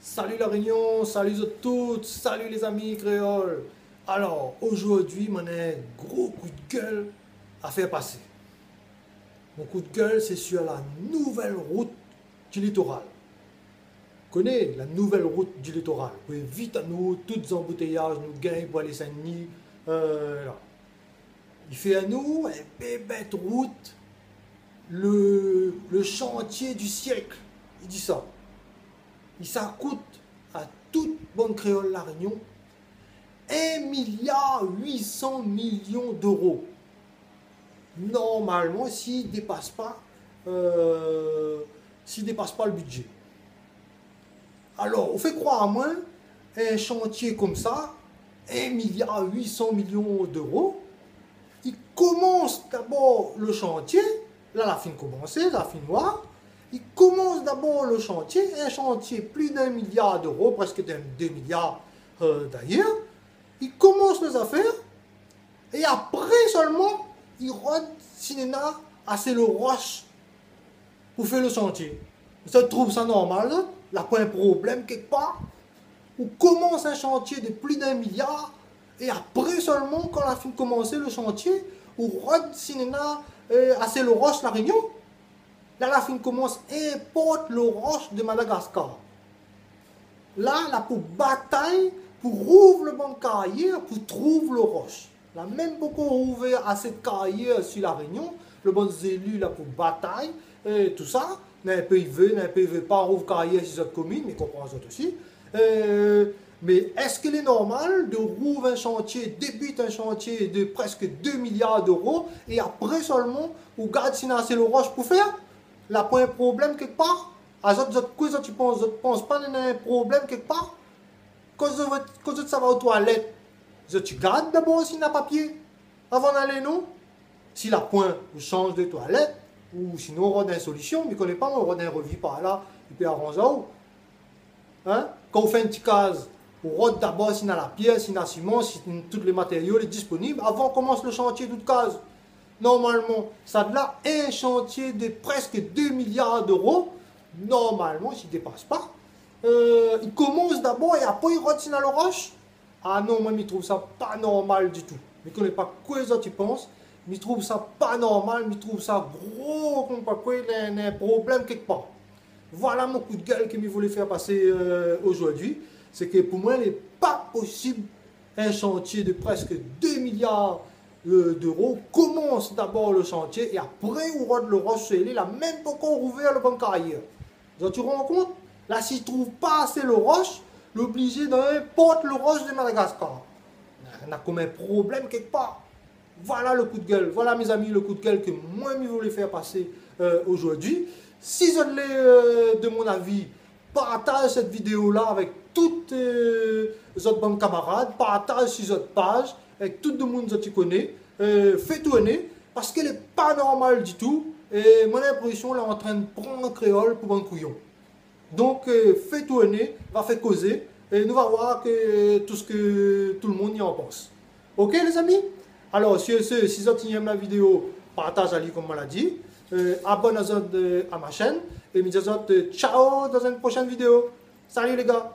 Salut la Réunion, salut à toutes, salut les amis créoles. Alors, aujourd'hui, mon gros coup de gueule à faire passer. Mon coup de gueule, c'est sur la nouvelle route du littoral. Vous connaissez la nouvelle route du littoral. Vous vite à nous, toutes embouteillages, nous gagnons pour aller Saint-Denis. Là. Il fait à nous une bébête route, le chantier du siècle. Il dit ça. Et ça coûte à toute bonne créole La Réunion 1,8 milliard d'euros. Normalement, s'il ne dépasse pas, le budget. Alors, on fait croire à moi, un chantier comme ça, 1,8 milliard d'euros, il commence d'abord le chantier, là la fin commencée, la fin noire. Il commence d'abord le chantier, un chantier plus d'1 milliard d'euros, presque 2 milliards d'ailleurs. Il commence les affaires et après seulement, il rentre cinéma assez le roche pour faire le chantier. Je trouve ça normal, là. Il n'y a pas un problème quelque part. On commence un chantier de plus d'1 milliard et après seulement, quand la fin de commencer le chantier, on rentre cinéma assez le roche La Réunion. Là, la fin commence, importe le roche de Madagascar. Là, pour bataille, pour rouvrir le bon carrière, pour trouver le roche. Là, même beaucoup ouvert à cette carrière sur la Réunion, le bon élu là pour bataille, et tout ça, n'a pas il veut pas rouvrir carrière sur cette commune, mais comprend ça aussi. Mais est-ce qu'il est normal de rouvrir un chantier, débute un chantier de presque 2 milliards d'euros, et après seulement, on garde si c'est le roche pour faire? Là, pas un problème quelque part? Quoi tu penses? Tu penses pas qu'il y a un problème quelque part? Quand ça va aux toilettes, tu gardes d'abord s'il n'a pas papier avant d'aller, non? Si la point, on change de toilette, ou sinon on a une solution, mais ne connaît pas, on a un revue par là, il peut arranger où? Hein? Quand on fait une petite case, on rote d'abord s'il a la pierre, s'il a le ciment, si tous les matériaux sont disponibles, avant qu'on commence le chantier toute case. Normalement, ça a là un chantier de presque 2 milliards d'euros. Normalement, s'il ne dépasse pas, il commence d'abord et après il rentre dans le roche. Ah non, moi, je trouve ça pas normal du tout. Je ne connais pas quoi les autres pensent, mais je trouve ça pas normal, je trouve ça gros, comme quoi il y a un problème quelque part. Voilà mon coup de gueule que je voulais faire passer aujourd'hui. C'est que pour moi, il n'est pas possible un chantier de presque 2 milliards d'euros, commence d'abord le chantier et après on rentre le roche scellé, là même pas qu'on rouvert le bon carrière. Donc, tu te rends compte? Là, s'il ne trouve pas assez le roche, l'obligé d'importer le roche de Madagascar. On a comme un problème quelque part. Voilà le coup de gueule. Voilà mes amis, le coup de gueule que moi je voulais faire passer aujourd'hui. Si vous avez de mon avis, partage cette vidéo là avec toutes les autres bons camarades, partage sur votre page avec tout le monde que tu connais, fais tourner parce qu'elle n'est pas normale du tout et mon impression là est en train de prendre un créole pour un couillon. Donc fais tourner, va faire causer et nous allons voir que tout ce que tout le monde y en pense. Ok les amis? Alors si vous aiment la vidéo, partage-la comme on l'a dit, abonnez-vous à ma chaîne et je vous dis ciao dans une prochaine vidéo. Salut les gars!